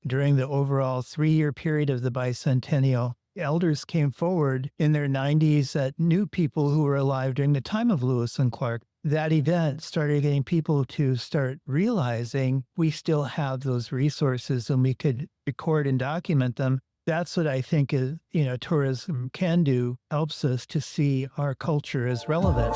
during the overall 3-year period of the bicentennial, elders came forward in their 90s that knew people who were alive during the time of Lewis and Clark. That event started getting people to start realizing we still have those resources and we could record and document them. That's what I think is, tourism can do, helps us to see our culture as relevant.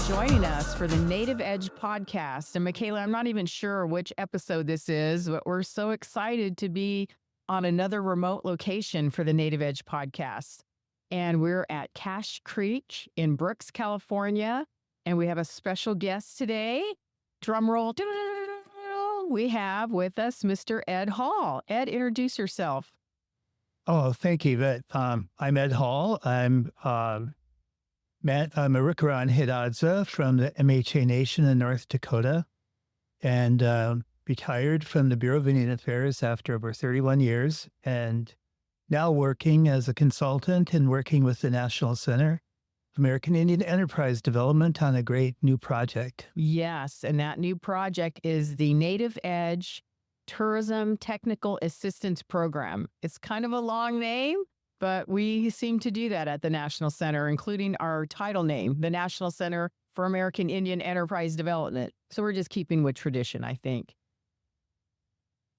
Joining us for the Native Edge podcast. And Mikaela, I'm not even sure which episode this is, but we're so excited to be on another remote location for the Native Edge podcast. And we're at Cache Creek in Brooks, California. And we have a special guest today. Drum roll. We have with us Mr. Ed Hall. Ed, introduce yourself. Oh, thank you, Yvette. I'm Ed Hall. I'm Marikaran Hidatsa from the MHA Nation in North Dakota, and retired from the Bureau of Indian Affairs after over 31 years, and now working as a consultant and working with the National Center for American Indian Enterprise Development on a great new project. Yes, and that new project is the Native Edge Tourism Technical Assistance Program. It's kind of a long name, but we seem to do that at the National Center, including our title name, the National Center for American Indian Enterprise Development. So we're just keeping with tradition, I think.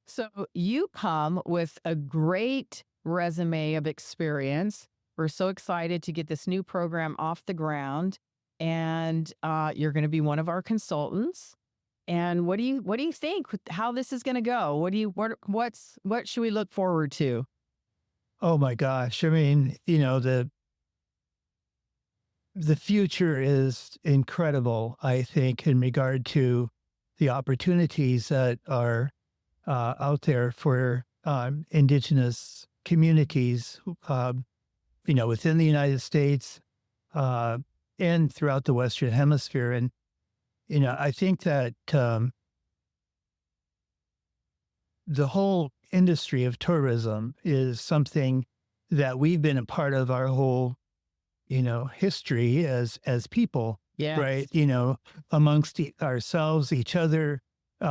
So you come with a great resume of experience. We're so excited to get this new program off the ground, and you're going to be one of our consultants. And what do you think how this is going to go? What should we look forward to? Oh my gosh. I mean, the future is incredible, I think, in regard to the opportunities that are out there for indigenous communities, within the United States and throughout the Western Hemisphere. And, I think that the whole industry of tourism is something that we've been a part of our whole, history as people, yes. Right? Amongst ourselves, each other,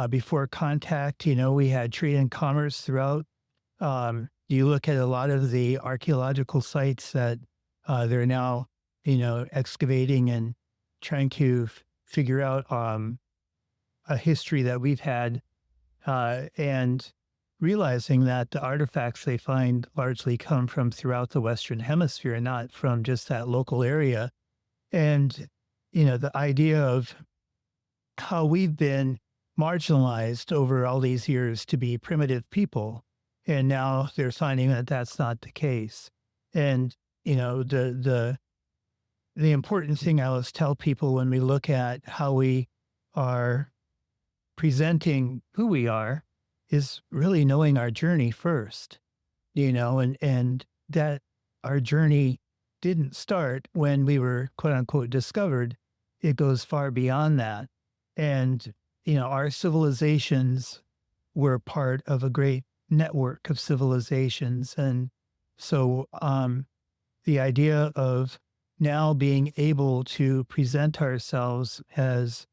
before contact, we had trade and commerce throughout. You look at a lot of the archaeological sites that they're now, excavating and trying to figure out a history that we've had, and realizing that the artifacts they find largely come from throughout the Western Hemisphere and not from just that local area. And, the idea of how we've been marginalized over all these years to be primitive people. And now they're finding that that's not the case. And, the important thing I always tell people when we look at how we are presenting who we are is really knowing our journey first, and that our journey didn't start when we were quote unquote discovered. It goes far beyond that. And, our civilizations were part of a great network of civilizations. And so the idea of now being able to present ourselves as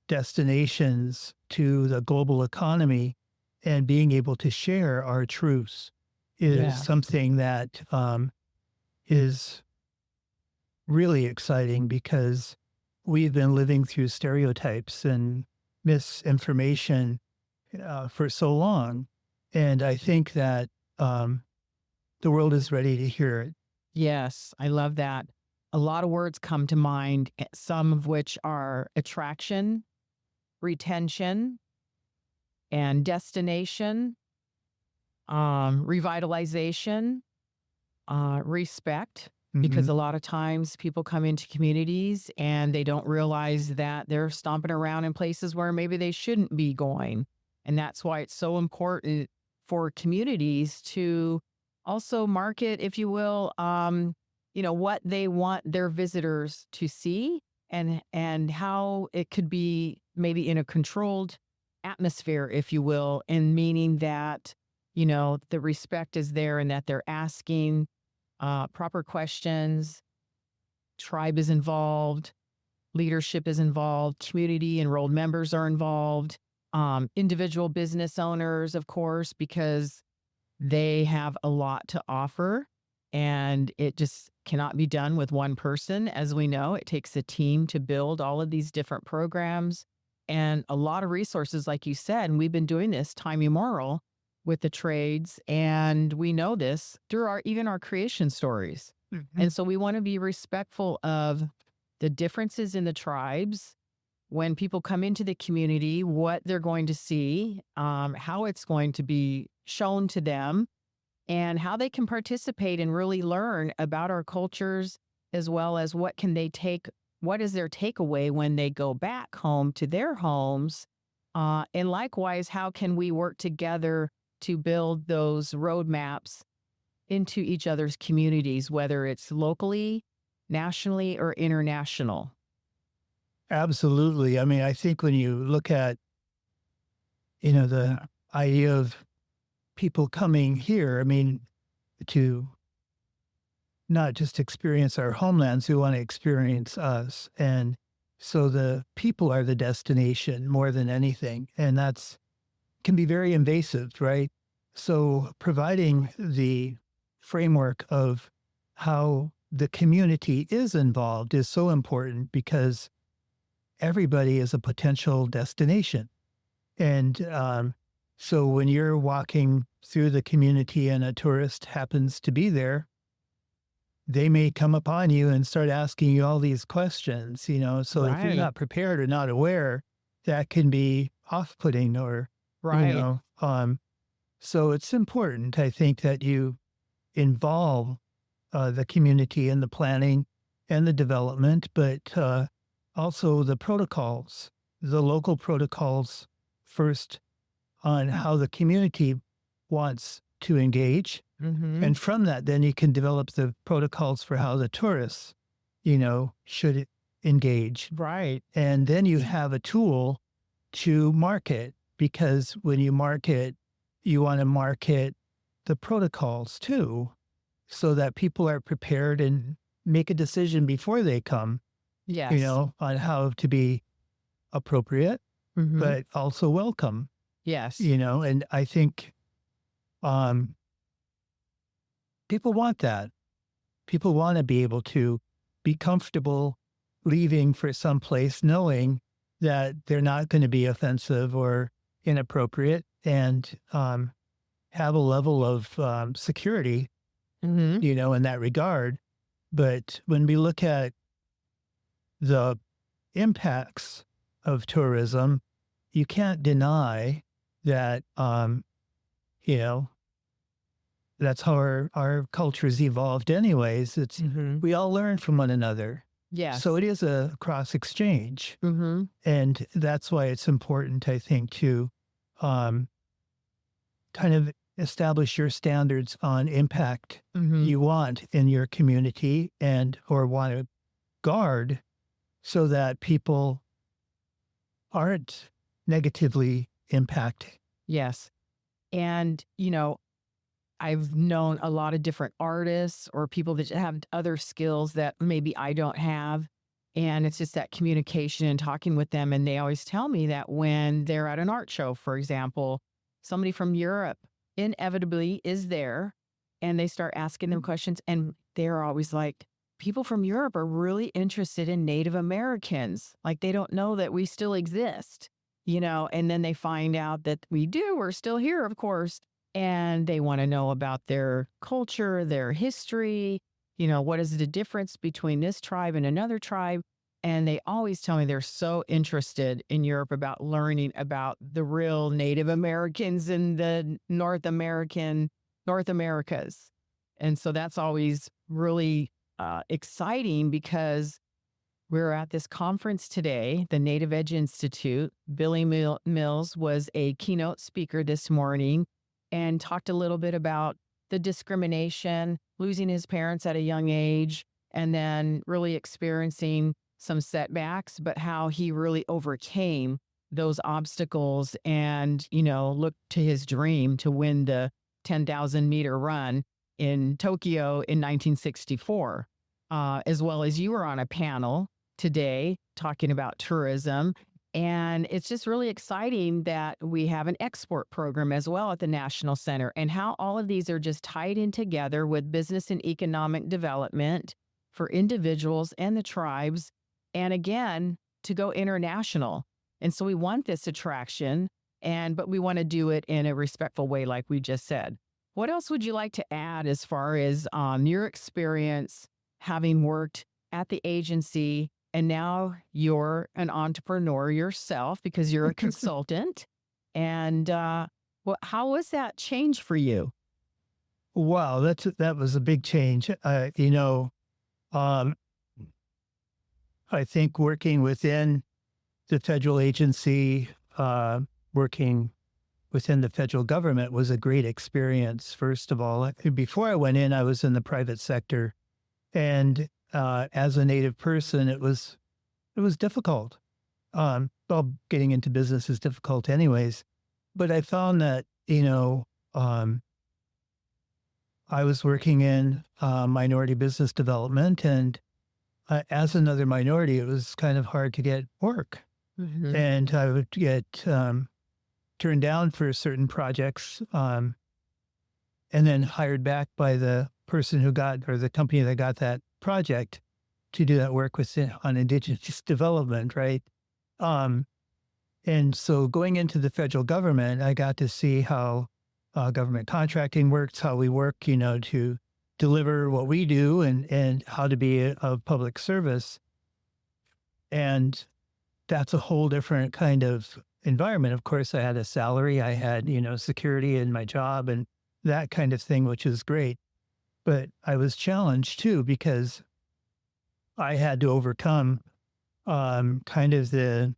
destinations to the global economy and being able to share our truths is something that is really exciting, because we've been living through stereotypes and misinformation for so long. And I think that the world is ready to hear it. Yes, I love that. A lot of words come to mind, some of which are attraction, retention, and destination, revitalization, respect, because a lot of times people come into communities and they don't realize that they're stomping around in places where maybe they shouldn't be going. And that's why it's so important for communities to also market, if you will, what they want their visitors to see, and how it could be maybe in a controlled atmosphere, if you will, and meaning that, the respect is there and that they're asking proper questions, tribe is involved, leadership is involved, community enrolled members are involved, individual business owners, of course, because they have a lot to offer and it just cannot be done with one person. As we know, it takes a team to build all of these different programs and a lot of resources, like you said. And we've been doing this time immemorial with the trades. And we know this through even our creation stories. Mhm. And so we want to be respectful of the differences in the tribes when people come into the community, what they're going to see, how it's going to be shown to them, and how they can participate and really learn about our cultures, as well as what is their takeaway when they go back home to their homes. And likewise, how can we work together to build those roadmaps into each other's communities, whether it's locally, nationally, or international? Absolutely. I mean, I think when you look at, the idea of people coming here, I mean, to not just experience our homelands, who want to experience us. And so the people are the destination more than anything. And that's can be very invasive, right? So providing the framework of how the community is involved is so important because everybody is a potential destination. And so when you're walking through the community and a tourist happens to be there, they may come upon you and start asking you all these questions, So if you're Right. not prepared or not aware, that can be off-putting or, you Right. know, so it's important, I think, that you involve the community in the planning and the development, but also the protocols, the local protocols first on how the community wants to engage. Mm-hmm. And from that, then you can develop the protocols for how the tourists, should engage. Right. And then you have a tool to market because when you market, you want to market the protocols too, so that people are prepared and make a decision before they come, Yes. on how to be appropriate, Mm-hmm. but also welcome, Yes. and I think um, people want that. People want to be able to be comfortable leaving for some place knowing that they're not going to be offensive or inappropriate and have a level of security, Mm-hmm. in that regard. But when we look at the impacts of tourism, you can't deny that, you know, that's how our cultures evolved anyways. Mm-hmm. We all learn from one another. So Yes. it is a cross exchange. Mm-hmm. And that's why it's important, I think, to um, kind of establish your standards on impact Mm-hmm. you want in your community and or want to guard so that people aren't negatively impacted. Yes. And, I've known a lot of different artists or people that have other skills that maybe I don't have. And it's just that communication and talking with them. And they always tell me that when they're at an art show, for example, somebody from Europe inevitably is there and they start asking them questions. And they're always like, people from Europe are really interested in Native Americans. Like they don't know that we still exist, and then they find out that we do. We're still here, of course. And they want to know about their culture, their history, what is the difference between this tribe and another tribe? And they always tell me they're so interested in Europe about learning about the real Native Americans in the North Americas. And so that's always really exciting because we're at this conference today, the Native Edge Institute. Billy Mills was a keynote speaker this morning and talked a little bit about the discrimination, losing his parents at a young age, and then really experiencing some setbacks, but how he really overcame those obstacles and, looked to his dream to win the 10,000-meter run in Tokyo in 1964. As well as you were on a panel today talking about tourism. And it's just really exciting that we have an export program as well at the National Center, and how all of these are just tied in together with business and economic development for individuals and the tribes. And again, to go international. And so we want this attraction, but we want to do it in a respectful way, like we just said. What else would you like to add as far as your experience having worked at the agency, and now you're an entrepreneur yourself because you're a consultant? And how was that change for you? Wow, that was a big change. Um, I think working within the federal agency, working within the federal government was a great experience. First of all, before I went in, I was in the private sector, and as a Native person, it was difficult. Well, getting into business is difficult, anyways. But I found that I was working in minority business development, and as another minority, it was kind of hard to get work, and I would get turned down for certain projects, and then hired back by the person who got, or the company that got that project, to do that work on Indigenous development, right? And so going into the federal government, I got to see how government contracting works, how we work, to deliver what we do, and how to be of public service. And that's a whole different kind of environment. Of course, I had a salary, I had, security in my job and that kind of thing, which is great. But I was challenged too, because I had to overcome kind of the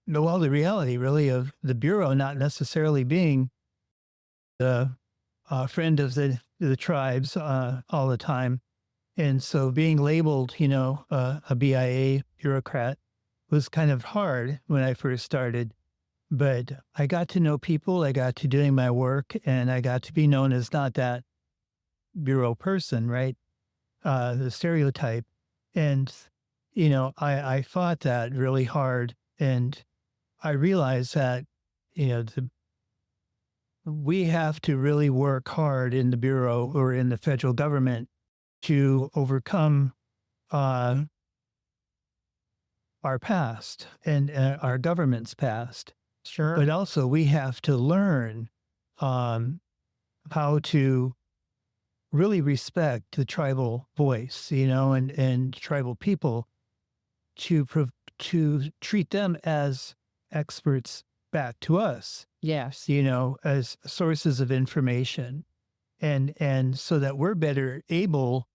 reality really of the Bureau not necessarily being the friend of the tribes all the time. And so being labeled, a BIA bureaucrat was kind of hard when I first started. But I got to know people, I got to doing my work, and I got to be known as not that Bureau person, right? The stereotype. And, I fought that really hard. And I realized that, we have to really work hard in the Bureau or in the federal government to overcome our past and our government's past. Sure. But also we have to learn how to really respect the tribal voice, and tribal people, to treat them as experts back to us, Yes. as sources of information, and so that we're better able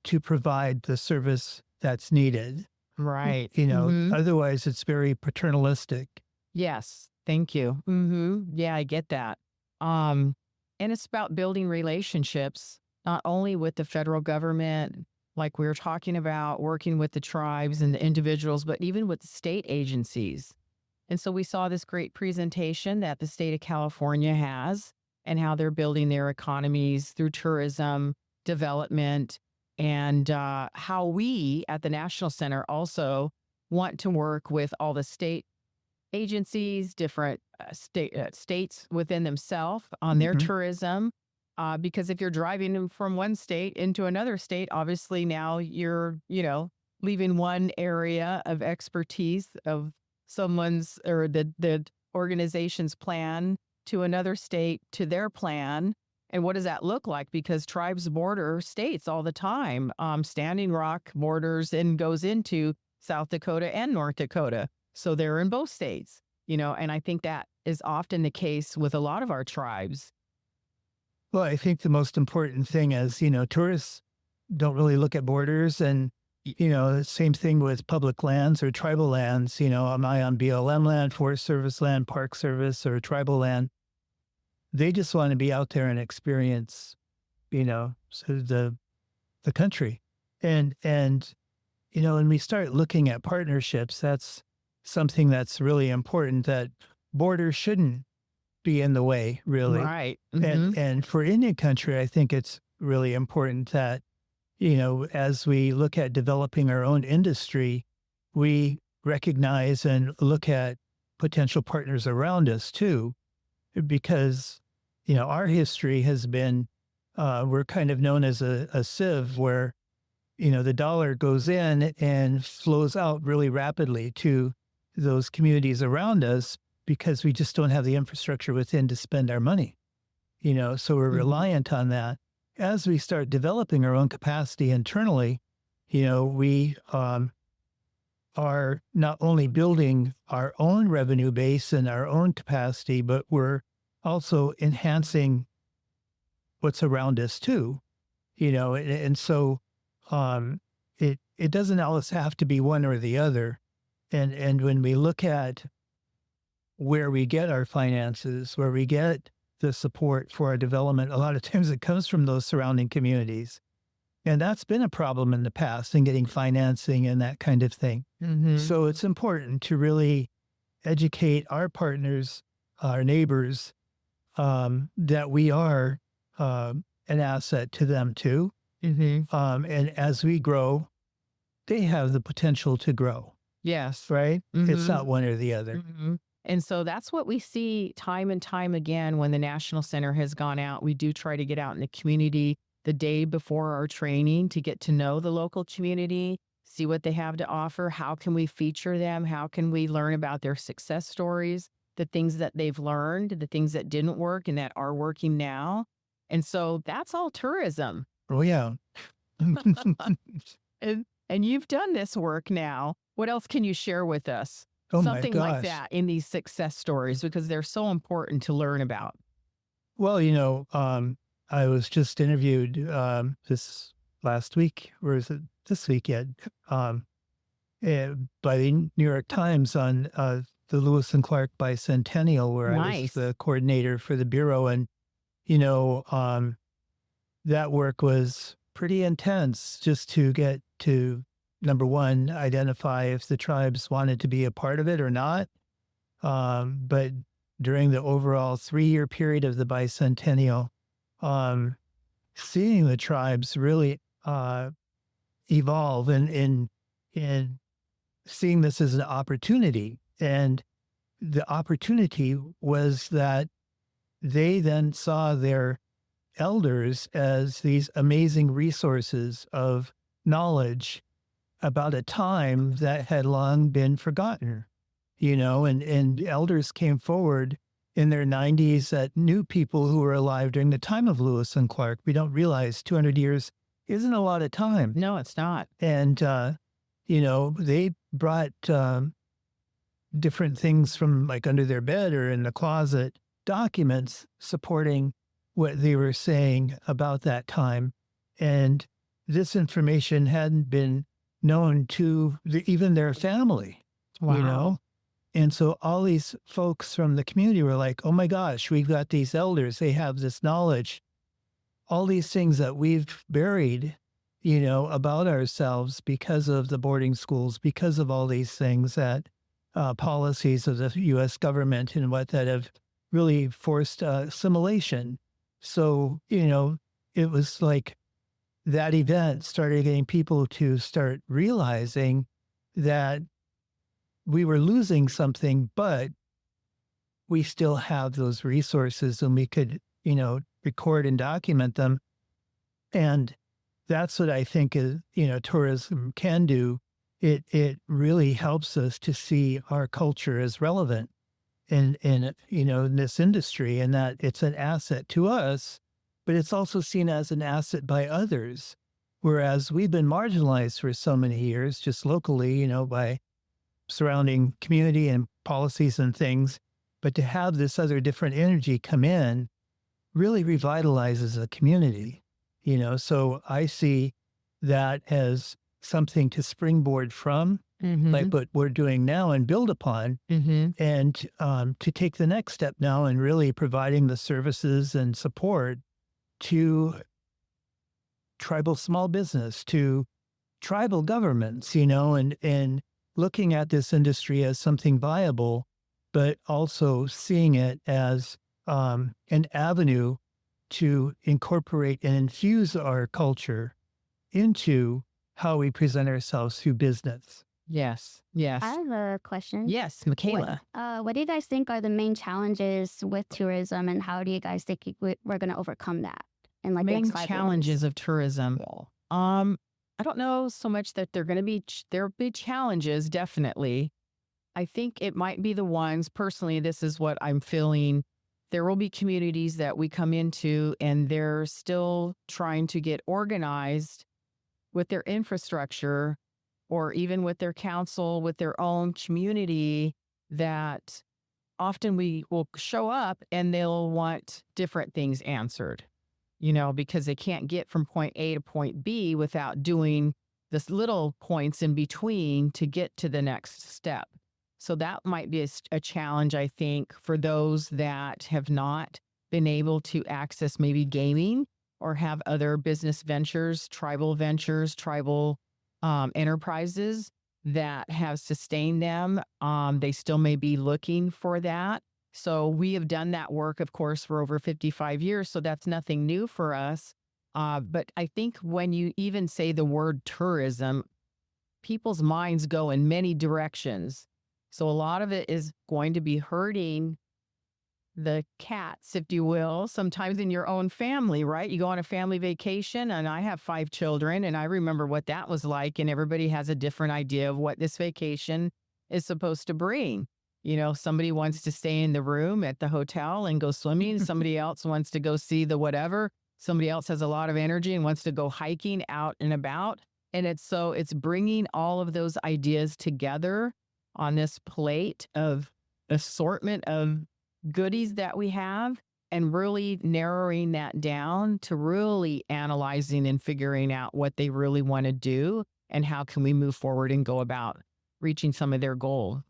to provide the service that's needed. Right. Mhm. Otherwise it's very paternalistic. Yes. Thank you. Yeah, I get that. And it's about building relationships, not only with the federal government, like we were talking about, working with the tribes and the individuals, but even with the state agencies. And so we saw this great presentation that the state of California has, and how they're building their economies through tourism development, and how we at the National Center also want to work with all the state agencies, different states within themselves on their Mhm. tourism. Because if you're driving from one state into another state, obviously now you're, leaving one area of expertise of someone's or the organization's plan to another state to their plan. And what does that look like? Because tribes border states all the time. Standing Rock borders and goes into South Dakota and North Dakota. So they're in both states, and I think that is often the case with a lot of our tribes. Well, I think the most important thing is, tourists don't really look at borders, and, same thing with public lands or tribal lands. Am I on BLM land, Forest Service land, Park Service, or tribal land? They just want to be out there and experience, so the country. And, when we start looking at partnerships, that's something that's really important, that borders shouldn't be in the way, really. Right. And for Indian country, I think it's really important that, as we look at developing our own industry, we recognize and look at potential partners around us too, because, our history has been, we're kind of known as a sieve where, the dollar goes in and flows out really rapidly to those communities around us because we just don't have the infrastructure within to spend our money, so we're Mhm. reliant on that. As we start developing our own capacity internally, we are not only building our own revenue base and our own capacity, but we're also enhancing what's around us too, and so it doesn't always have to be one or the other. And when we look at where we get our finances, where we get the support for our development, a lot of times it comes from those surrounding communities. And that's been a problem in the past in getting financing and that kind of thing. Mhm. So it's important to really educate our partners, our neighbors, that we are an asset to them too. Mhm. And as we grow, they have the potential to grow, Yes. right? It's Mhm. not one or the other. Mhm. And so that's what we see time and time again when the National Center has gone out. We do try to get out in the community the day before our training to get to know the local community, see what they have to offer. How can we feature them? How can we learn about their success stories, the things that they've learned, the things that didn't work and that are working now? And so that's all tourism. Oh, yeah. And you've done this work now. What else can you share with us? Oh my Something like gosh. that in these success stories because they're so important to learn about. Well, I was just interviewed this last week, or is it this week yet? Um, by the New York Times on the Lewis and Clark Bicentennial, where I was Nice. the coordinator for the bureau, and you know, um, that work was pretty intense just to get to number one, identify if the tribes wanted to be a part of it or not. But during the overall 3-year period of the bicentennial, um, seeing the tribes really evolve and seeing this as an opportunity. And the opportunity was that they then saw their elders as these amazing resources of knowledge about a time that had long been forgotten, and elders came forward in their 90s that knew people who were alive during the time of Lewis and Clark. We don't realize 200 years isn't a lot of time. No, it's not. And, they brought different things from like under their bed or in the closet, documents supporting what they were saying about that time. And this information hadn't been known to even their family, you Wow. know? And so all these folks from the community were like, oh my gosh, we've got these elders. They have this knowledge, all these things that we've buried, about ourselves because of the boarding schools, because of all these things that policies of the US government and what that have really forced assimilation. So, it was like that event started getting people to start realizing that we were losing something, but we still have those resources and we could, record and document them. And that's what I think is, tourism can do. It really helps us to see our culture as relevant in this industry, and that it's an asset to us, but it's also seen as an asset by others. Whereas we've been marginalized for so many years, just locally, by surrounding community and policies and things. But to have this other different energy come in really revitalizes a community, So I see that as something to springboard from, like Mhm. what we're doing now and build upon, Mhm. and to take the next step now and really providing the services and support to tribal small business, to tribal governments, and looking at this industry as something viable, but also seeing it as an avenue to incorporate and infuse our culture into how we present ourselves through business. Yes. I Yes. have a question. Yes, Mikaela. What do you guys think are the main challenges with tourism, and how do you guys think we're going to overcome that in like the Main next 5 challenges years? of tourism. I don't know so much that they're going to be, there'll be challenges, definitely. I think it might be the ones, personally, this is what I'm feeling. There will be communities that we come into and they're still trying to get organized with their infrastructure or even with their council, with their own community, that often we will show up and they'll want different things answered, because they can't get from point A to point B without doing this little points in between to get to the next step. So that might be a challenge, I think, for those that have not been able to access maybe gaming or have other business ventures, tribal enterprises that have sustained them. They still may be looking for that. So we have done that work, of course, for over 55 years. So that's nothing new for us. But I think when you even say the word tourism, people's minds go in many directions. So a lot of it is going to be hurting the cats, if you will, sometimes in your own family, right? You go on a family vacation, and I have 5 children, and I remember what that was like. And everybody has a different idea of what this vacation is supposed to bring. Somebody wants to stay in the room at the hotel and go swimming. Somebody else wants to go see the whatever. Somebody else has a lot of energy and wants to go hiking out and about. And it's bringing all of those ideas together on this plate of assortment of goodies that we have, and really narrowing that down to really analyzing and figuring out what they really want to do and how can we move forward and go about reaching some of their goals.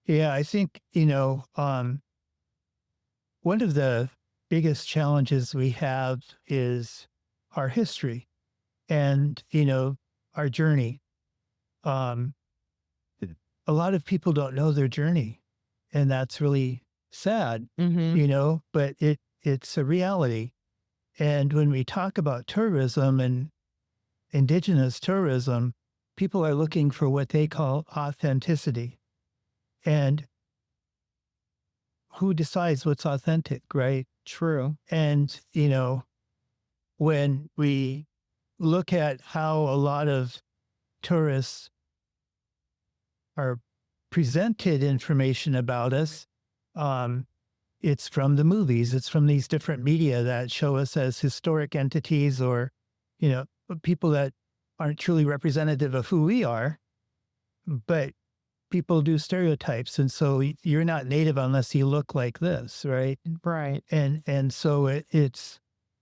Yeah, I think, one of the biggest challenges we have is our history and, our journey. A lot of people don't know their journey, and that's really sad, but it's a reality. And when we talk about tourism and indigenous tourism, people are looking for what they call authenticity. And who decides what's authentic, right? True. And, when we look at how a lot of tourists are presented information about us, it's from the movies. It's from these different media that show us as historic entities or, people that aren't truly representative of who we are. But people do stereotypes. And so you're not Native unless you look like this, right? Right. And so it's,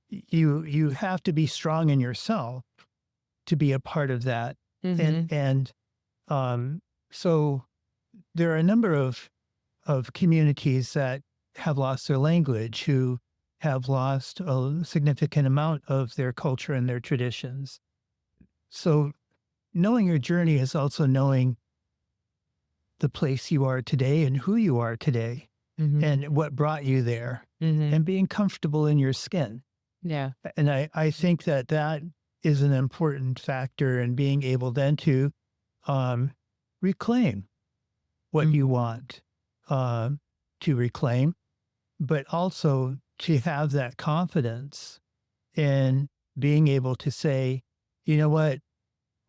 you have to be strong in yourself to be a part of that. And so there are a number of communities that have lost their language, who have lost a significant amount of their culture and their traditions. So knowing your journey is also knowing the place you are today and who you are today and what brought you there and being comfortable in your skin. Yeah. And I think that is an important factor in being able then to reclaim what you want to reclaim, but also to have that confidence in being able to say, you know what,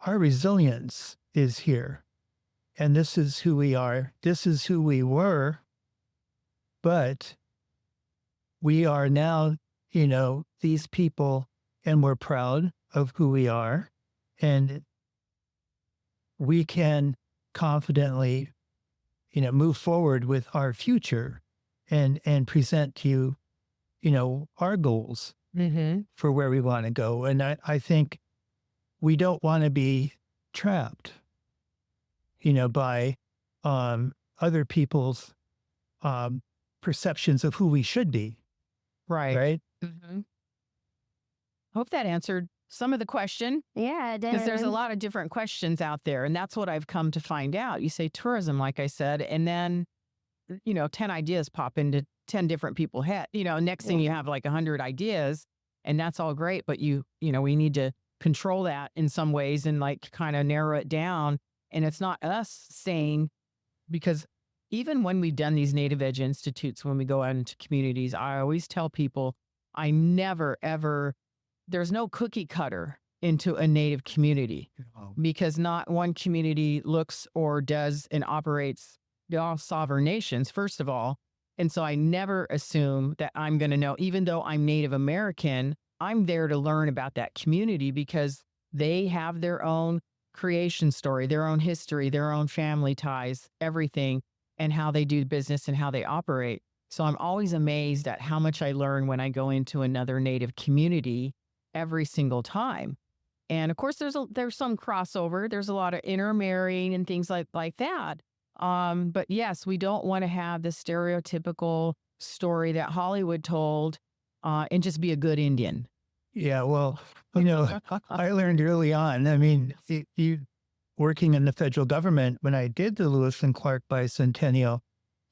our resilience is here. And this is who we are. This is who we were. But we are now, these people, and we're proud of who we are. And we can confidently, move forward with our future and present to you, our goals for where we want to go. And I think we don't want to be trapped, by other people's perceptions of who we should be. Right. Right. Hope that answered some of the question. Yeah, Because there's a lot of different questions out there. And that's what I've come to find out. You say tourism, like I said, and then, 10 ideas pop into 10 different people's head. Next thing you have like 100 ideas, and that's all great. But we need to control that in some ways and like kind of narrow it down. And it's not us saying, because even when we've done these Native Edge Institutes, when we go out into communities, I always tell people, I never, ever, there's no cookie cutter into a Native community, because not one community looks or does and operates. They're all sovereign nations, first of all. And so I never assume that I'm going to know, even though I'm Native American, I'm there to learn about that community because they have their own creation story, their own history, their own family ties, everything, and how they do business and how they operate. So I'm always amazed at how much I learn when I go into another Native community every single time. And of course, there's some crossover. There's a lot of intermarrying and things like that. But yes, we don't want to have the stereotypical story that Hollywood told and just be a good Indian. Yeah, well, I learned early on. I mean, you working in the federal government, when I did the Lewis and Clark Bicentennial,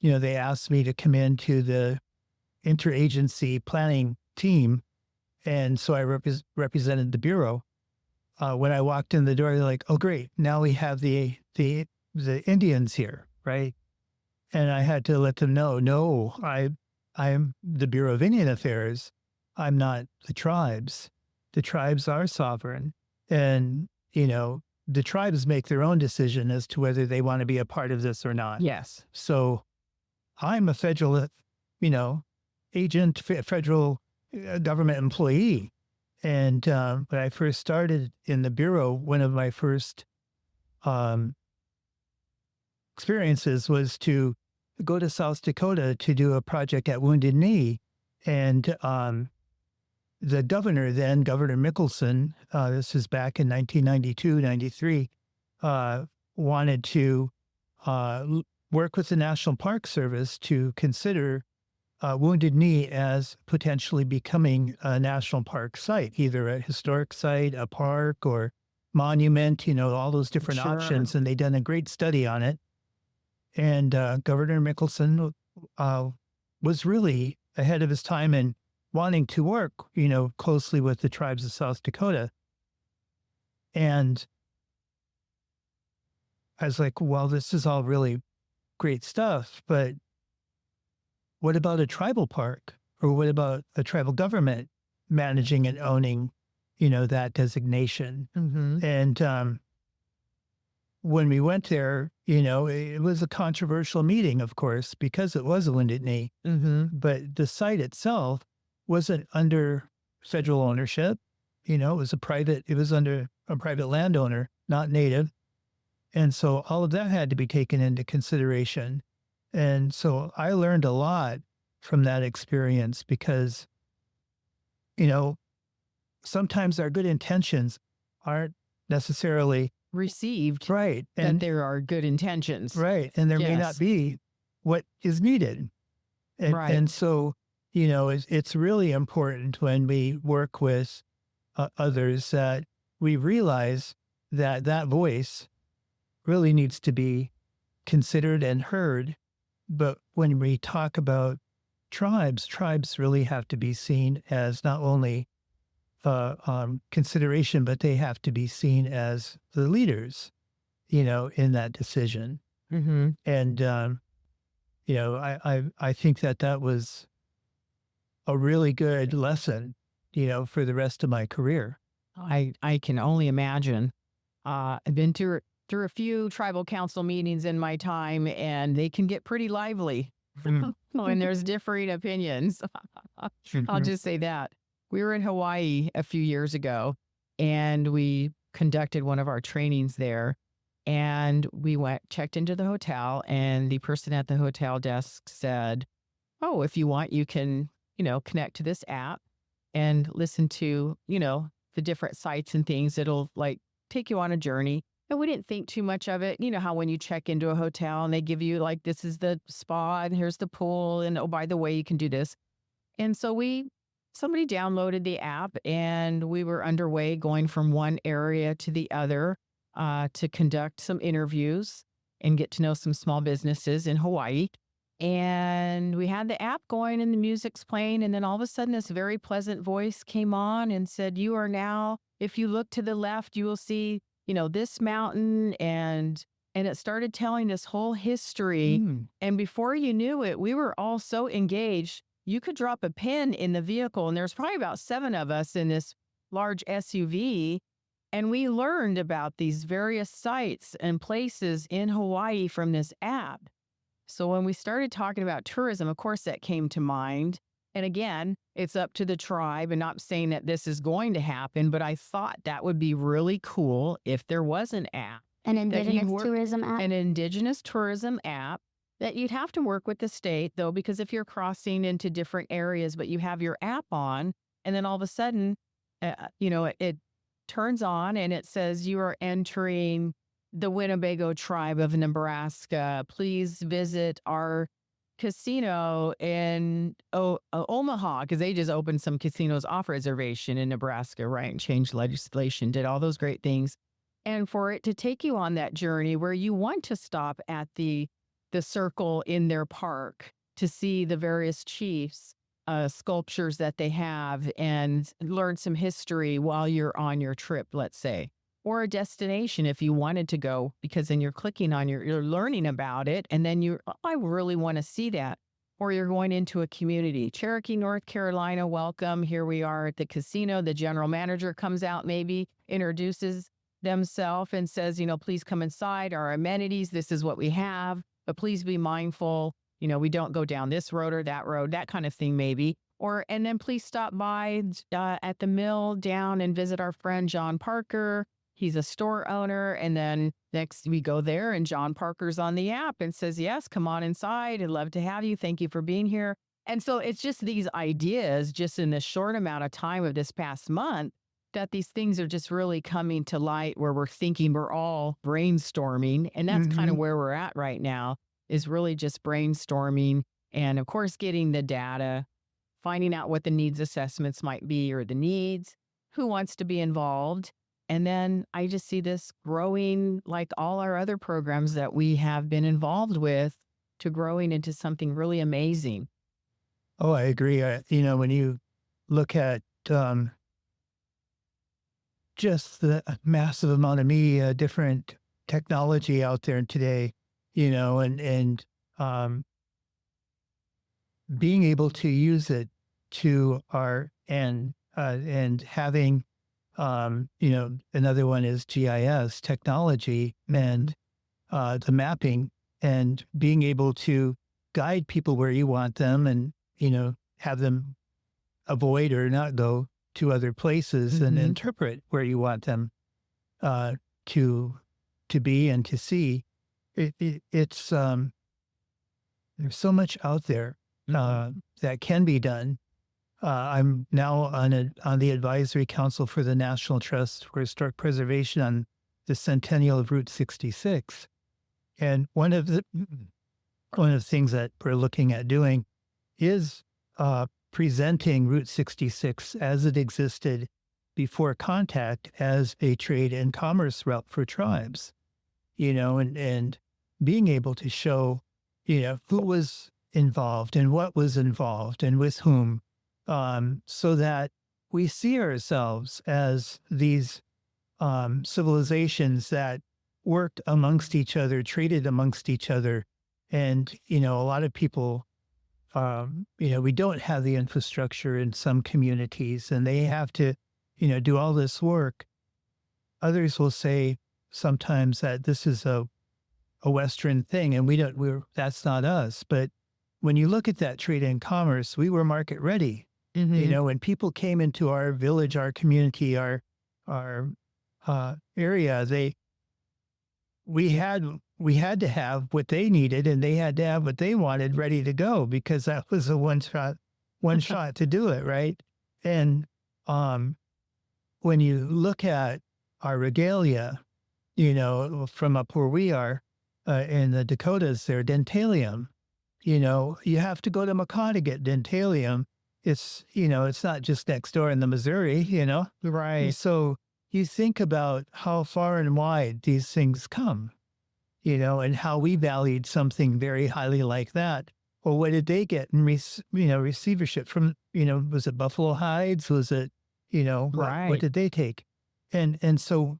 they asked me to come into the interagency planning team. And so I represented the Bureau. When I walked in the door, they're like, oh, great. Now we have the Indians here, right? And I had to let them know, no, I'm the Bureau of Indian Affairs. I'm not the tribes. The tribes are sovereign. And, the tribes make their own decision as to whether they want to be a part of this or not. Yes. So I'm a federal, agent, federal government employee. And when I first started in the Bureau, one of my first experiences was to go to South Dakota to do a project at Wounded Knee. And the governor then, Governor Mickelson, this is back in 1992, 93, wanted to work with the National Park Service to consider Wounded Knee as potentially becoming a national park site, either a historic site, a park, or monument, all those different options. And they done a great study on it. And Governor Mickelson was really ahead of his time in wanting to work, closely with the tribes of South Dakota. And I was like, well, this is all really great stuff, but what about a tribal park? Or what about a tribal government managing and owning, that designation? Mm-hmm. And when we went there, it was a controversial meeting, of course, because it was a Wounded Knee. Mm-hmm. But the site itself wasn't under federal ownership. It was under a private landowner, not Native. And so all of that had to be taken into consideration. And so I learned a lot from that experience because, sometimes our good intentions aren't necessarily received. Right. And there are good intentions. Right. And there may not be what is needed. And, right. And so, it's really important when we work with others that we realize that voice really needs to be considered and heard. But when we talk about tribes really have to be seen as not only consideration, but they have to be seen as the leaders, in that decision. Mm-hmm. And, I think that was a really good lesson, for the rest of my career. I can only imagine. I've been through a few tribal council meetings in my time, and they can get pretty lively when there's differing opinions. I'll just say that. We were in Hawaii a few years ago, and we conducted one of our trainings there. And we checked into the hotel, and the person at the hotel desk said, oh, if you want, you can, connect to this app and listen to, the different sites and things. It'll take you on a journey. And we didn't think too much of it. You know how when you check into a hotel and they give you this is the spa and here's the pool. And oh, by the way, you can do this. And so somebody downloaded the app, and we were underway going from one area to the other to conduct some interviews and get to know some small businesses in Hawaii. And we had the app going and the music's playing. And then all of a sudden, this very pleasant voice came on and said, "You are now, if you look to the left, you will see, this mountain." And it started telling this whole history. And before you knew it, we were all so engaged. You could drop a pin in the vehicle, and there's probably about 7 of us in this large SUV. And we learned about these various sites and places in Hawaii from this app. So when we started talking about tourism, of course, that came to mind. And again, it's up to the tribe, and not saying that this is going to happen, but I thought that would be really cool if there was an app. An indigenous tourism app? An indigenous tourism app that you'd have to work with the state, though, because if you're crossing into different areas, but you have your app on, and then all of a sudden, it turns on and it says you are entering the Winnebago tribe of Nebraska. Please visit our casino in Omaha, because they just opened some casinos off reservation in Nebraska, right? And changed legislation, did all those great things. And for it to take you on that journey where you want to stop at the circle in their park to see the various chiefs, sculptures that they have, and learn some history while you're on your trip, let's say. Or a destination if you wanted to go, because then you're clicking on you're learning about it, and then I really want to see that. Or you're going into a community. Cherokee, North Carolina, welcome. Here we are at the casino. The general manager comes out, maybe introduces themselves and says, please come inside. Our amenities, this is what we have, but please be mindful. We don't go down this road or that road, that kind of thing, maybe. And then please stop by at the mill down and visit our friend John Parker. He's a store owner. And then next we go there, and John Parker's on the app and says, "Yes, come on inside. I'd love to have you. Thank you for being here." And so it's just these ideas just in this short amount of time of this past month that these things are just really coming to light, where we're thinking, we're all brainstorming. And that's kind of where we're at right now, is really just brainstorming. And of course, getting the data, finding out what the needs assessments might be, or the needs, who wants to be involved. And then I just see this growing, like all our other programs that we have been involved with, to growing into something really amazing. Oh, I agree. When you look at just the massive amount of media, different technology out there today, and being able to use it to our end, and having, another one is GIS technology, and the mapping, and being able to guide people where you want them, and, have them avoid or not go to other places, and interpret where you want them to be and to see. It's there's so much out there that can be done. I'm now on the advisory council for the National Trust for Historic Preservation on the centennial of Route 66, and one of the things that we're looking at doing is presenting Route 66 as it existed before contact as a trade and commerce route for tribes, and being able to show, who was involved and what was involved and with whom, so that we see ourselves as these civilizations that worked amongst each other, traded amongst each other. And, a lot of people, we don't have the infrastructure in some communities, and they have to, do all this work. Others will say sometimes that this is a Western thing, and that's not us. But when you look at that trade and commerce, we were market ready. When people came into our village, our community, our area, we had to have what they needed, and they had to have what they wanted ready to go, because that was a one shot to do it, right? And when you look at our regalia, from up where we are in the Dakotas, there, dentalium, you have to go to Macau to get dentalium. It's, it's not just next door in the Missouri, Right. So you think about how far and wide these things come, and how we valued something very highly like that. well, what did they get in receivership from, was it buffalo hides? Was it, what Right. did they take? And so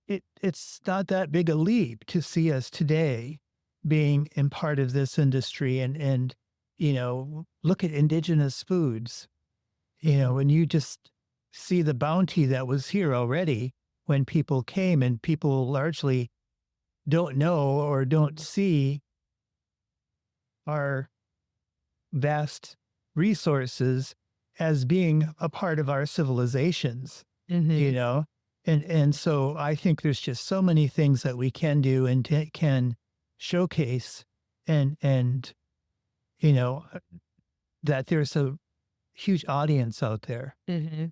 it's not that big a leap to see us today being in part of this industry and look at indigenous foods, when you just see the bounty that was here already when people came, and people largely don't know or don't see our vast resources as being a part of our civilizations, you Mm-hmm. know? And so I think there's just so many things that we can do and can showcase and, you know, that there's a huge audience out there Mm-hmm.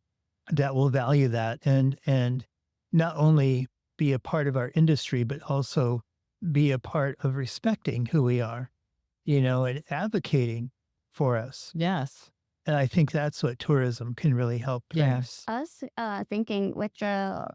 that will value that and not only be a part of our industry, but also be a part of respecting who we are, and advocating for us. Yes. And I think that's what tourism can really help bring. Yes. Us thinking with the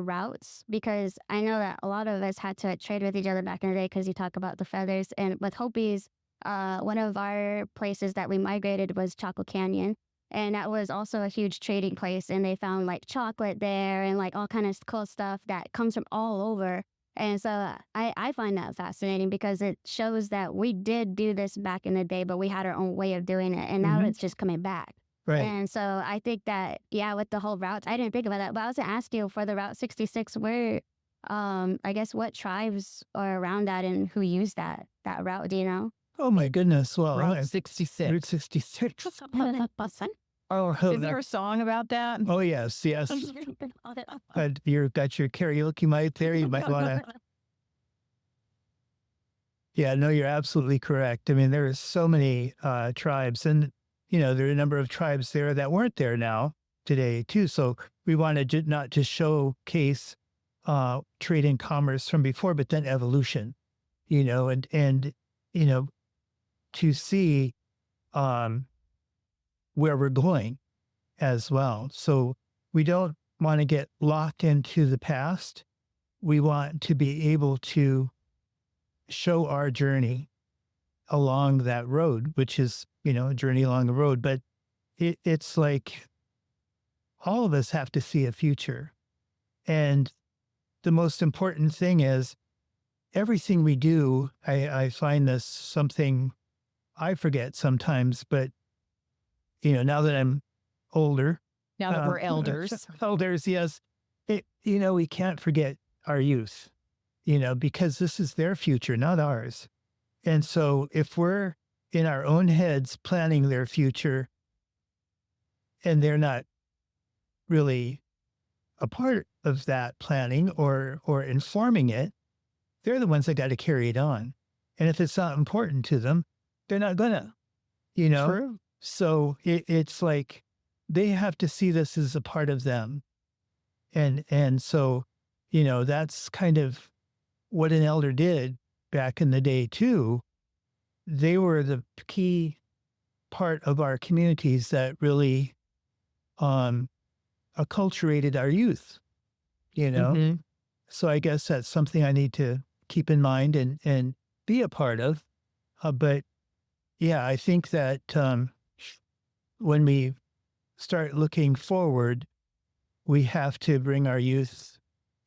routes, because I know that a lot of us had to trade with each other back in the day, because you talk about the feathers. And with Hopi's, one of our places that we migrated was Chaco Canyon, and that was also a huge trading place. And they found like chocolate there and like all kind of cool stuff that comes from all over. And so I find that fascinating, because it shows that we did do this back in the day, but we had our own way of doing it, and now Mhm. it's just coming back. Right. And so I think that, yeah, with the whole routes, I didn't think about that, but I was gonna ask you for the Route 66, where, I guess what tribes are around that and who use that route, do you know? Oh my goodness. Well, Route 66. Route 66. Oh, Oh, is there a song about that? oh yes, yes. You've got your karaoke mic there. You might want to. Yeah, no, you're absolutely correct. I mean, there are so many tribes, and there are a number of tribes there that weren't there now today too. So we want to not just showcase trade and commerce from before, but then evolution. And to see um, where we're going as well. So we don't want to get locked into the past. We want to be able to show our journey along that road, which is, a journey along the road. But it's like all of us have to see a future. And the most important thing is everything we do, I find this something I forget sometimes, but, now that I'm older, Now that we're elders. elders, yes, we can't forget our youth, because this is their future, not ours. And so if we're in our own heads planning their future and they're not really a part of that planning or informing it, they're the ones that got to carry it on. And if it's not important to them, they're not gonna, True. So it's like they have to see this as a part of them. And so, that's kind of what an elder did back in the day too. They were the key part of our communities that really acculturated our youth, Mhm. So I guess that's something I need to keep in mind and be a part of. But yeah, I think that when we start looking forward, we have to bring our youth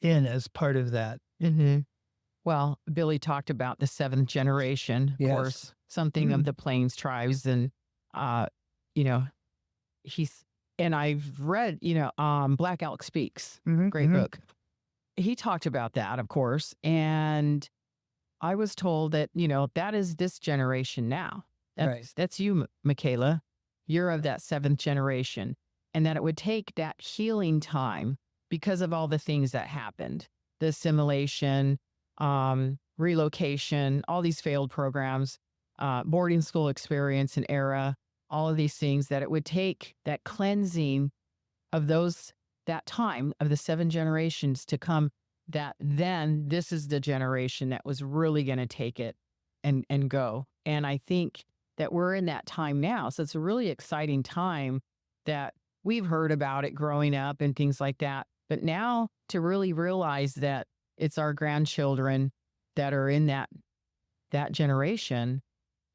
in as part of that. Mm-hmm. Well, Billy talked about the seventh generation, of Yes. course, something of the Plains tribes. And, you know, and I've read, Black Elk Speaks, great book. He talked about that, of course. And I was told that, that is this generation now. That's you, Mikaela. You're of that seventh generation. And that it would take that healing time because of all the things that happened, the assimilation, relocation, all these failed programs, boarding school experience and era, all of these things, that it would take that cleansing of that time of the 7 generations to come, that then this is the generation that was really going to take it and go. And I think that we're in that time now. So it's a really exciting time that we've heard about it growing up and things like that. But now to really realize that it's our grandchildren that are in that generation,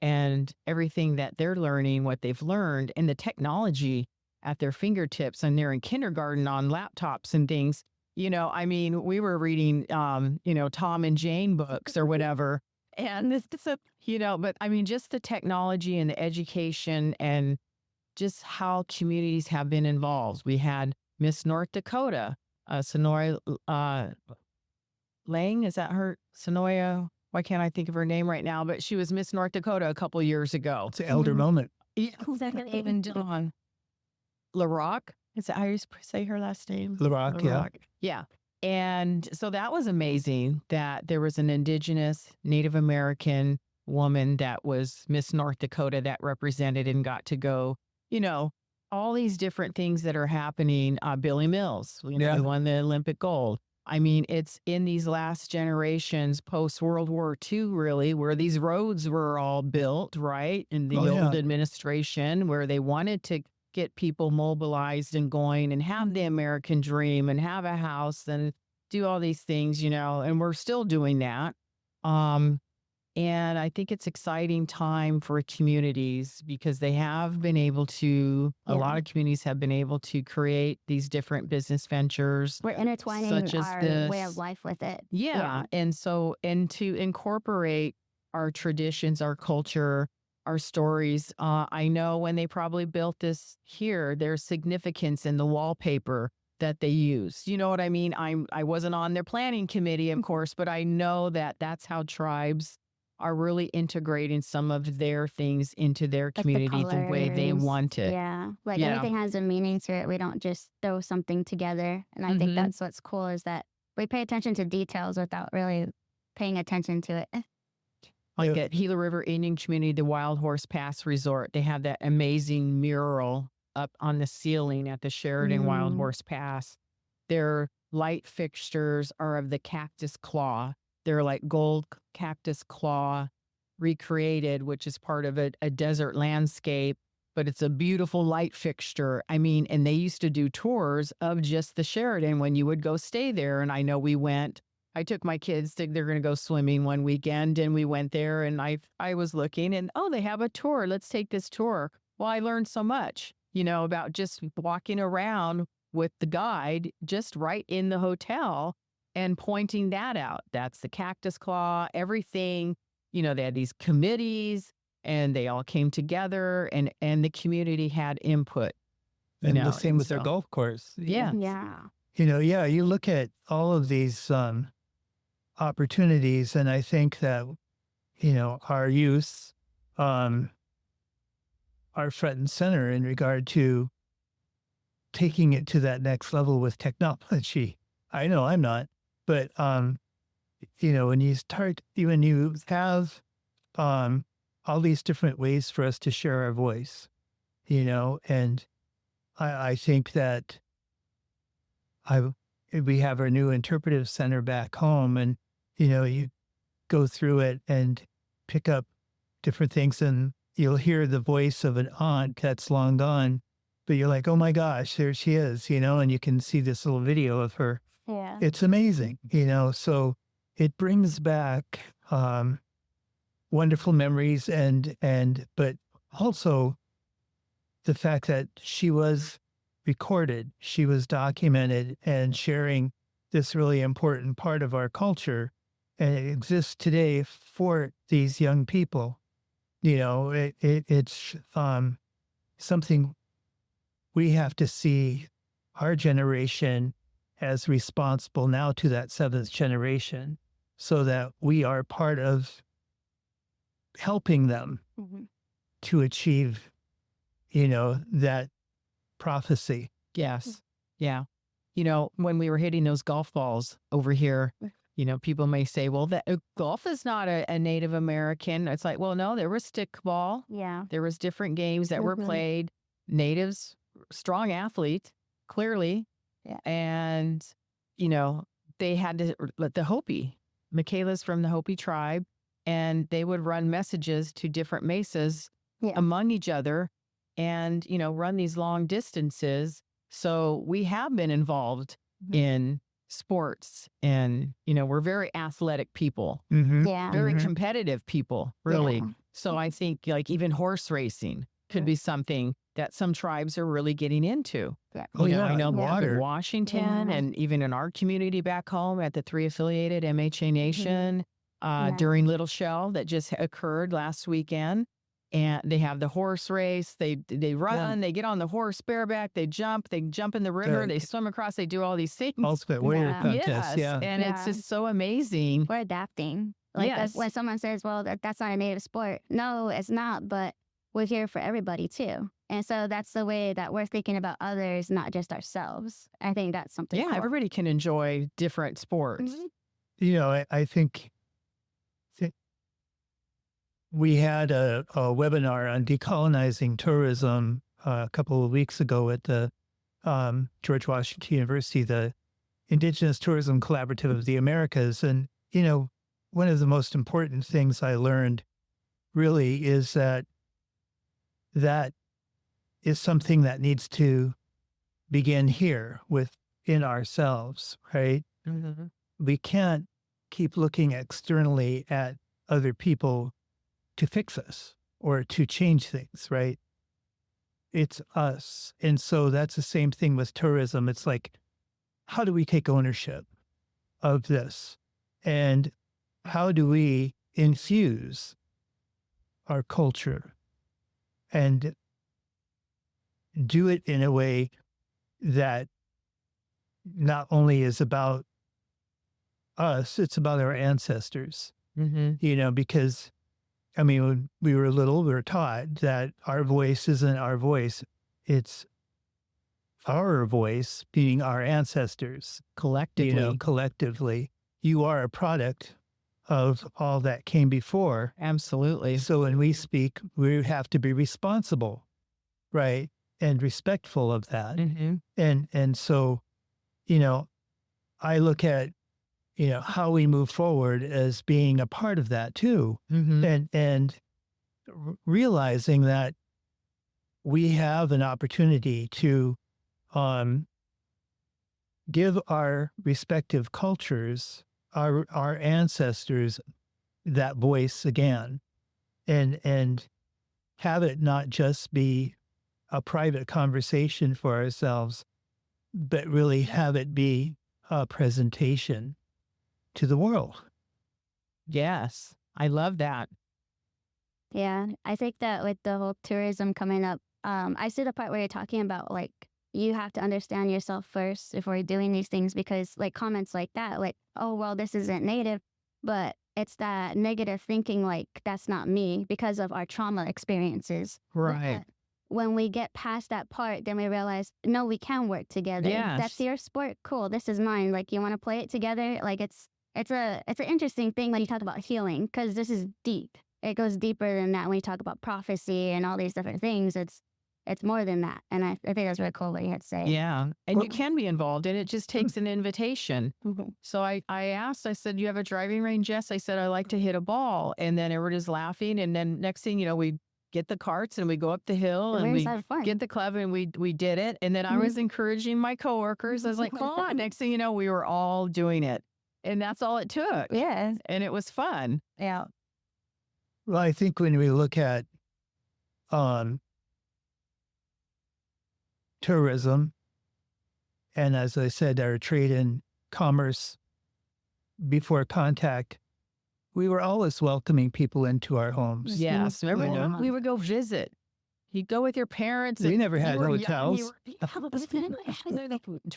and everything that they're learning, what they've learned, and the technology at their fingertips, and they're in kindergarten on laptops and things. I mean, we were reading, Tom and Jane books or whatever. And but I mean, just the technology and the education and just how communities have been involved. We had Miss North Dakota, Sonoya Lang. Is that her? Sonoya? Why can't I think of her name right now? But she was Miss North Dakota a couple years ago. It's an elder moment. Yeah, even Dawn LaRock. Is that how you say her last name? LaRock, yeah. Yeah. And so that was amazing that there was an Indigenous Native American woman that was Miss North Dakota that represented and got to go, all these different things that are happening. Billy Mills, who won the Olympic gold. I mean, it's in these last generations post World War II, really, where these roads were all built, right? In the old administration, where they wanted to get people mobilized and going and have the American dream and have a house and do all these things, and we're still doing that. And I think it's exciting time for communities because they have been able to, a lot of communities have been able to create these different business ventures. We're intertwining such as our way of life with it. Yeah. And to incorporate our traditions, our culture, our stories. I know when they probably built this here, there's significance in the wallpaper that they use. You know what I mean? I wasn't on their planning committee, of course, but I know that that's how tribes are really integrating some of their things into their community the way they want it. Yeah. Everything has a meaning to it. We don't just throw something together. And I think that's what's cool is that we pay attention to details without really paying attention to it. Like at Gila River Indian Community, the Wild Horse Pass Resort, they have that amazing mural up on the ceiling at the Sheridan Wild Horse Pass. Their light fixtures are of the cactus claw. They're like gold cactus claw recreated, which is part of a desert landscape, but it's a beautiful light fixture. I mean, and they used to do tours of just the Sheridan when you would go stay there. And I know we went. I took my kids, they're going to go swimming one weekend, and we went there, and I was looking, and they have a tour. Let's take this tour. Well, I learned so much, about just walking around with the guide just right in the hotel and pointing that out. That's the cactus claw, everything. They had these committees, and they all came together, and the community had input. And the same with their golf course. Yeah. Yeah. You look at all of these opportunities, and I think that, our youth are front and center in regard to taking it to that next level with technology. I know I'm not, but, when you have all these different ways for us to share our voice, and I think that we have our new interpretive center back home, and, you go through it and pick up different things, and you'll hear the voice of an aunt that's long gone, but you're like, oh my gosh, there she is, and you can see this little video of her. Yeah. It's amazing, so it brings back wonderful memories but also the fact that she was recorded, she was documented and sharing this really important part of our culture, and it exists today for these young people. It's something we have to see our generation as responsible now to that seventh generation, so that we are part of helping them to achieve, that prophecy. Yes. Yeah. When we were hitting those golf balls over here, people may say, well, golf is not a Native American. It's like, well, no, there was stickball. Yeah. There was different games that were played. Natives, strong athlete, clearly. Yeah. And, they had to let the Hopi, Mikaela's from the Hopi tribe, and they would run messages to different mesas among each other and, run these long distances. So we have been involved in sports, and, we're very athletic people, Mm-hmm. Yeah. very competitive people, really. So I think like even horse racing could be something that some tribes are really getting into. Yeah. Oh, You know, yeah, I know and back in water. Washington and even in our community back home at the 3 affiliated MHA Nation Yeah. during Little Shell that just occurred last weekend. And they have the horse race. They run. They get on the horse bareback. They jump. They jump in the river. They swim across. They do all these things. Ultimate warrior Yeah. contest. Yes, Yeah. and it's Yeah. just so amazing. We're adapting. Like Yes. when someone says, well, that's not a native sport. No, it's not, but we're here for everybody too. And so that's the way that we're thinking about others, not just ourselves. I think that's something. Yeah, cool. everybody can enjoy different sports. Mhm. You know, I think we had a webinar on decolonizing tourism a couple of weeks ago at the George Washington University, the Indigenous Tourism Collaborative of the Americas. And, you know, one of the most important things I learned really is that is something that needs to begin here within ourselves, right? Mhm. We can't keep looking externally at other people to fix us or to change things, right? It's us. And so that's the same thing with tourism. It's like, how do we take ownership of this? And how do we infuse our culture and do it in a way that not only is about us, it's about our ancestors, you know, because I mean, when we were little, we were taught that our voice isn't our voice. It's our voice being our ancestors, Collectively. you know, collectively. You are a product of all that came before. Absolutely. So when we speak, we have to be responsible, right? And respectful of that. Mm-hmm. And so, you know, I look at, you know, how we move forward as being a part of that too. Mm-hmm. And realizing that we have an opportunity to give our respective cultures, our ancestors, that voice again, and have it not just be a private conversation for ourselves, but really have it be a presentation to the world. Yes. I love that. Yeah, I think that with the whole tourism coming up, I see the part where you're talking about like you have to understand yourself first before you're doing these things because like comments like that, like, oh well, this isn't native, but it's that negative thinking like that's not me because of our trauma experiences. Right. But when we get past that part, then we realize no, we can work together. Yes. That's your sport. Cool. This is mine. Like you want to play it together. Like it's an interesting thing when you talk about healing because this is deep. It goes deeper than that when you talk about prophecy and all these different things. It's more than that. And I think that's really cool what you had to say. Yeah. And you can be involved and it just takes an invitation. Mhm. So I asked, I said, you have a driving range? Yes. I said, I like to hit a ball. And then everybody's laughing. And then next thing you know, we get the carts and we go up the hill and we get the club and we did it. And then I was encouraging my coworkers. I was like, come on. Next thing you know, we were all doing it. And that's all it took. Yeah. And it was fun. Yeah. Well, I think when we look at tourism, and as I said, our trade and commerce before contact, we were always welcoming people into our homes. Yes. Remember, You know? we would go visit. You'd go with your parents. They and never had you were young, hotels.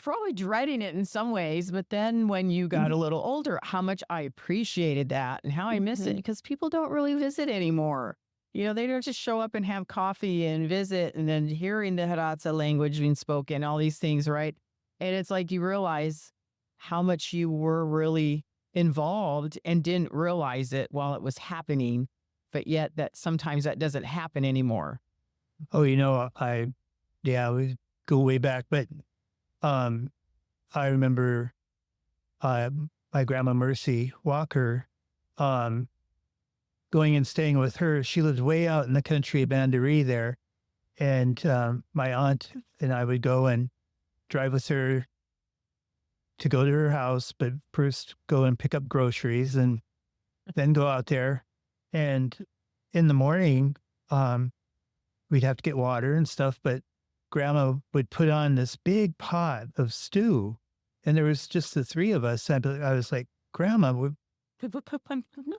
probably dreading it in some ways, but then when you got a little older, how much I appreciated that and how I miss it because people don't really visit anymore. You know, they don't just show up and have coffee and visit and then hearing the Hidatsa language being spoken, all these things, right? And it's like you realize how much you were really involved and didn't realize it while it was happening, but yet that sometimes that doesn't happen anymore. Oh, you know, we go way back, but I remember my grandma Mercy Walker going and staying with her. She lived way out in the country of Mandaree there. And my aunt and I would go and drive with her to go to her house, but first go and pick up groceries and then go out there. And in the morning, we'd have to get water and stuff, but grandma would put on this big pot of stew, and there was just the three of us. I was like, Grandma,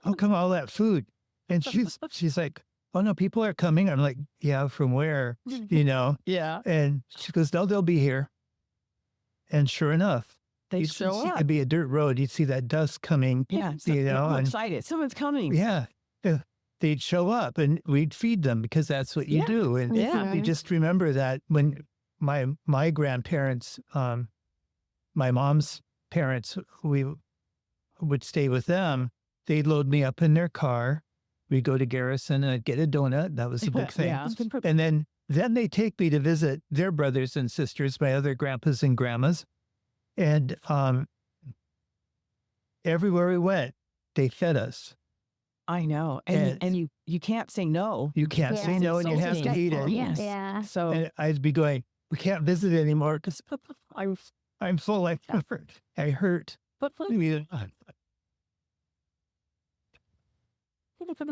how come all that food? And she's like, oh no, people are coming. I'm like, yeah, from where? Yeah. And she goes, no, they'll be here. And sure enough, They you'd show see, up. it'd be a dirt road. You'd see that dust coming. Yeah. And excited. Someone's coming. yeah, they'd show up and we'd feed them because that's what you do. And Yeah. you just remember that when my grandparents, my mom's parents, we would stay with them. They'd load me up in their car. We'd go to Garrison and I'd get a donut. That was a big thing. Yeah. And then they take me to visit their brothers and sisters, my other grandpas and grandmas. And everywhere we went, they fed us. I know. And you can't say no. You can't say no, and you have to eat it. Yes. Yeah. So And I'd be going, we can't visit anymore because I'm full. I hurt.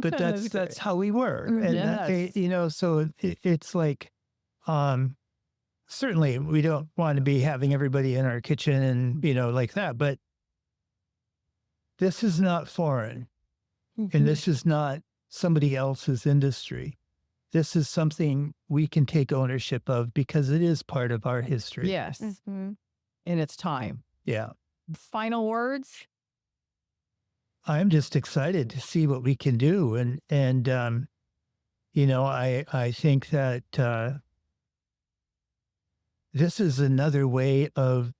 But that's how we were. And Yes. so it's like, certainly we don't want to be having everybody in our kitchen and, like that, but this is not foreign and this is not somebody else's industry. This is something we can take ownership of because it is part of our history. Yes. Mhm. And it's time. Yeah. Final words? I'm just excited to see what we can do. And I think that this is another way of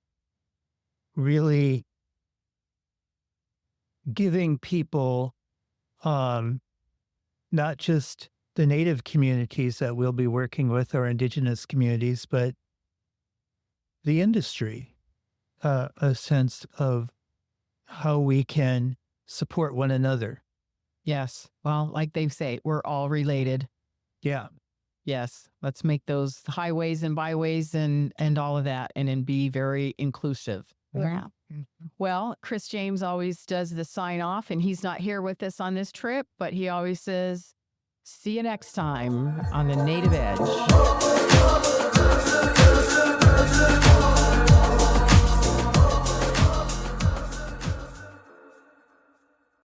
really giving people, not just the Native communities that we'll be working with or Indigenous communities, but the industry, a sense of how we can support one another. Yes. Well, like they say, we're all related. Yeah. Yes. Let's make those highways and byways and all of that and be very inclusive. Yeah. Well, Chris James always does the sign off, and he's not here with us on this trip, but he always says, see you next time on the Native Edge.